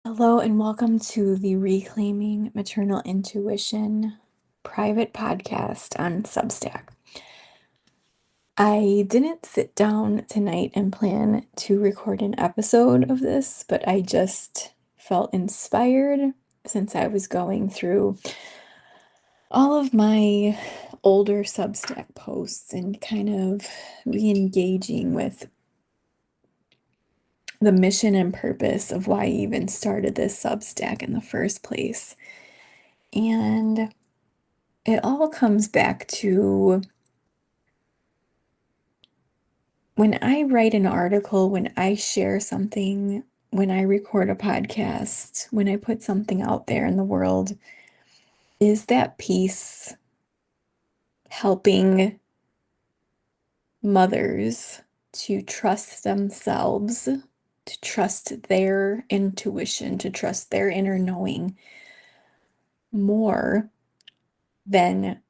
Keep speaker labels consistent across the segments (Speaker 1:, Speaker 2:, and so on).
Speaker 1: Hello, and welcome to the Reclaiming Maternal Intuition private podcast on Substack. I didn't sit down tonight and plan to record an episode of this, but I just felt inspired since I was going through all of my older Substack posts and kind of re-engaging with the mission and purpose of why I even started this Substack in the first place. And it all comes back to when I write an article, when I share something, when I record a podcast, when I put something out there in the world, is that piece helping mothers to trust themselves, to trust their intuition, to trust their inner knowing more than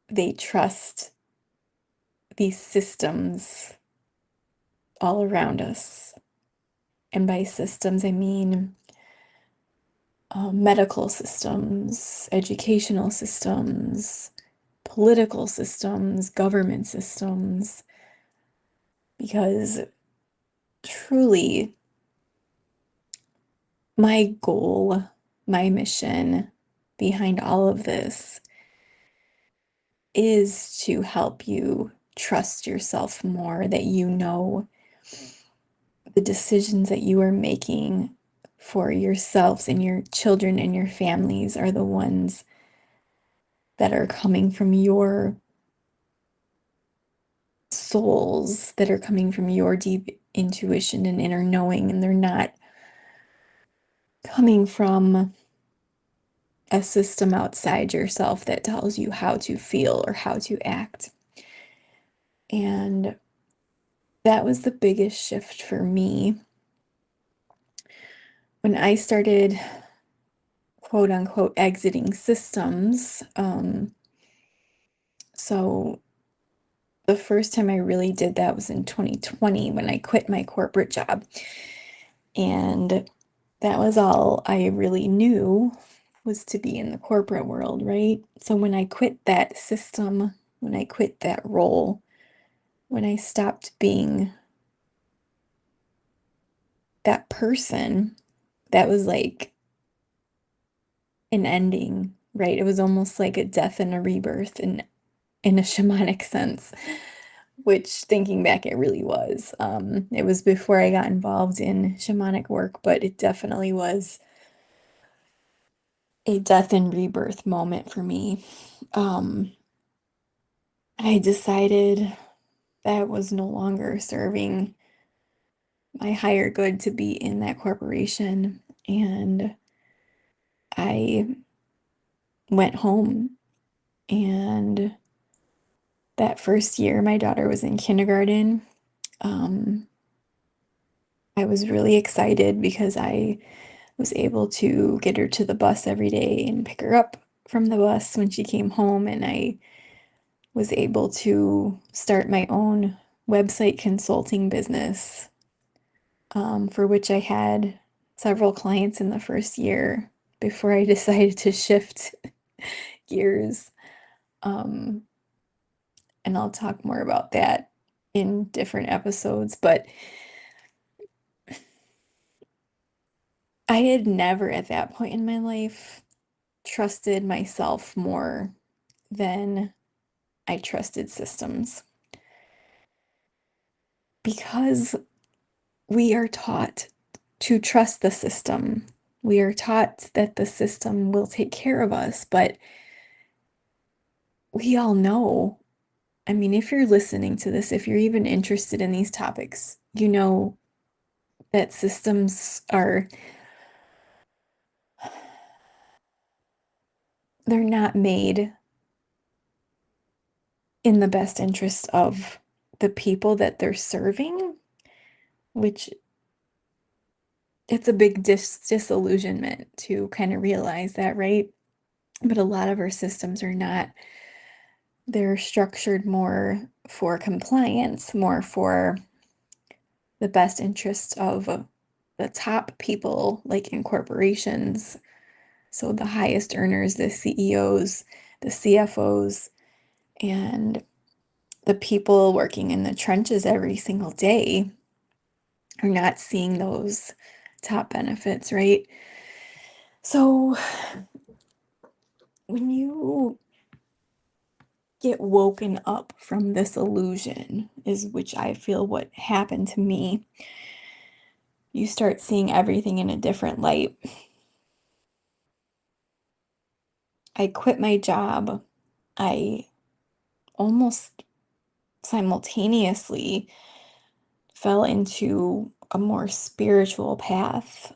Speaker 1: they trust these systems all around us? And by systems, I mean medical systems, educational systems, political systems, government systems, because truly, my goal, my mission behind all of this is to help you trust yourself more, that you know the decisions that you are making for yourselves and your children and your families are the ones that are coming from your souls, that are coming from your deep intuition and inner knowing, and they're not coming from a system outside yourself that tells you how to feel or how to act. And that was the biggest shift for me when I started, quote unquote, exiting systems. So the first time I really did that was in 2020 when I quit my corporate job. And that was all I really knew, was to be in the corporate world, right? So when I quit that system, when I quit that role, when I stopped being that person, that was like an ending, right? It was almost like a death and a rebirth in a shamanic sense, which thinking back, it really was. It was before I got involved in shamanic work, but it definitely was a death and rebirth moment for me. Um, I decided that was no longer serving my higher good to be in that corporation, and I went home. And that first year, my daughter was in kindergarten. Um, I was really excited because I was able to get her to the bus every day and pick her up from the bus when she came home. And I was able to start my own website consulting business, for which I had several clients in the first year before I decided to shift gears. Um, and I'll talk more about that in different episodes. But I had never at that point in my life trusted myself more than I trusted systems, because we are taught to trust the system. We are taught that the system will take care of us, but we all know. I mean, if you're listening to this, if you're even interested in these topics, you know that systems are, they're not made in the best interest of the people that they're serving, which it's a big disillusionment to kind of realize that, right? But a lot of our systems are not. They're structured more for compliance, more for the best interest of the top people, like in corporations, so the highest earners, the CEOs, the CFOs, and the people working in the trenches every single day are not seeing those top benefits, right? So when you get woken up from this illusion, is which I feel what happened to me, you start seeing everything in a different light. I quit my job. I almost simultaneously fell into a more spiritual path.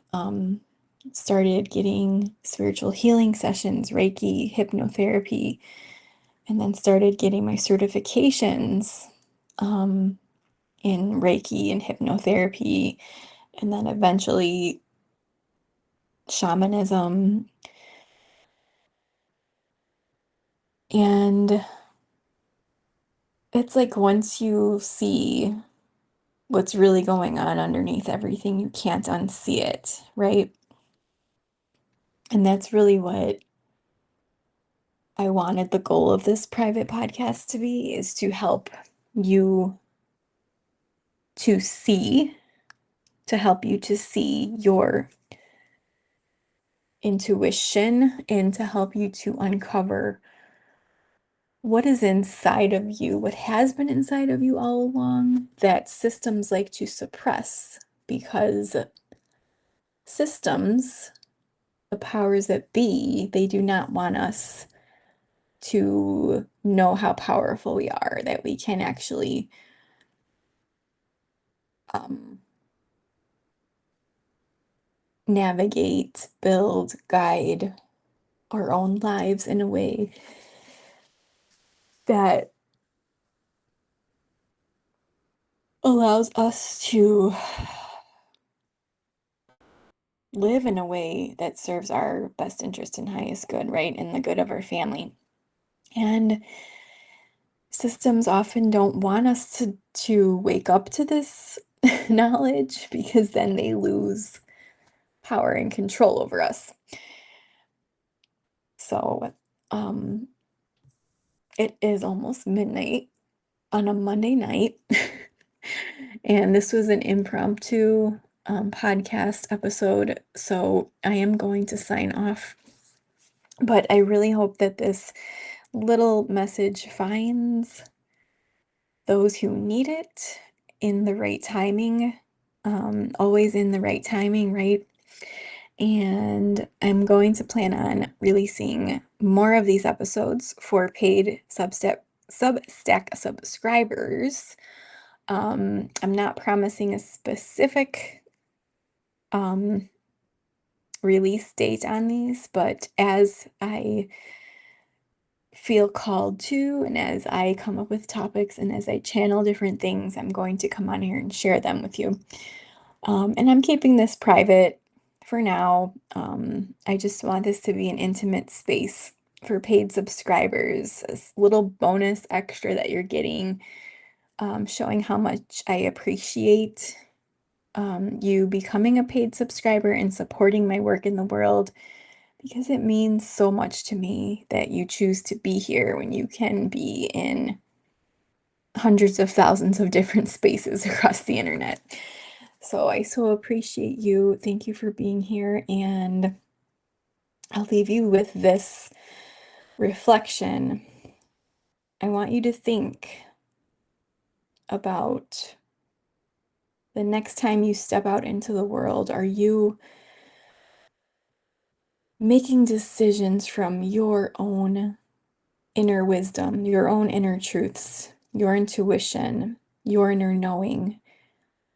Speaker 1: Started getting spiritual healing sessions, Reiki, hypnotherapy, and then started getting my certifications um, in Reiki and hypnotherapy, and then eventually shamanism. And it's like once you see what's really going on underneath everything, you can't unsee it, right? And that's really what I wanted the goal of this private podcast to be, is to help you to see, to help you to see your intuition and to help you to uncover what is inside of you, what has been inside of you all along that systems like to suppress, because systems, the powers that be, they do not want us to know how powerful we are, that we can actually um, navigate, build, guide our own lives in a way that allows us to live in a way that serves our best interest and highest good, right? And the good of our family. And systems often don't want us to wake up to this knowledge, because then they lose power and control over us. So, um, it is almost midnight on a Monday night, and this was an impromptu podcast episode, so I am going to sign off. But I really hope that this little message finds those who need it in the right timing, always in the right timing, right? And I'm going to plan on releasing more of these episodes for paid Substack subscribers. I'm not promising a specific um, release date on these, but as I feel called to, and as I come up with topics and as I channel different things, I'm going to come on here and share them with you. And I'm keeping this private for now. I just want this to be an intimate space for paid subscribers, a little bonus extra that you're getting, showing how much I appreciate you becoming a paid subscriber and supporting my work in the world, because it means so much to me that you choose to be here when you can be in hundreds of thousands of different spaces across the internet. So I so appreciate you. Thank you for being here, and I'll leave you with this reflection. I want you to think about the next time you step out into the world. Are you making decisions from your own inner wisdom, your own inner truths, your intuition, your inner knowing?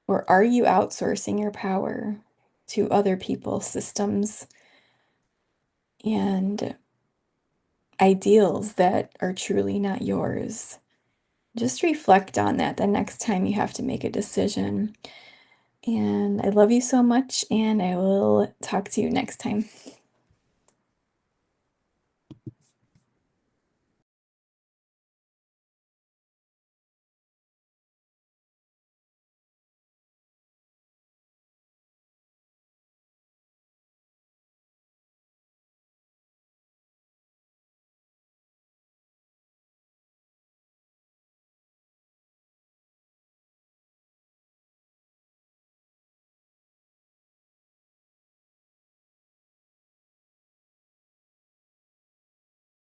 Speaker 1: Or are you outsourcing your power to other people, systems, and ideals that are truly not yours? Just reflect on that the next time you have to make a decision. And I love you so much, and I will talk to you next time.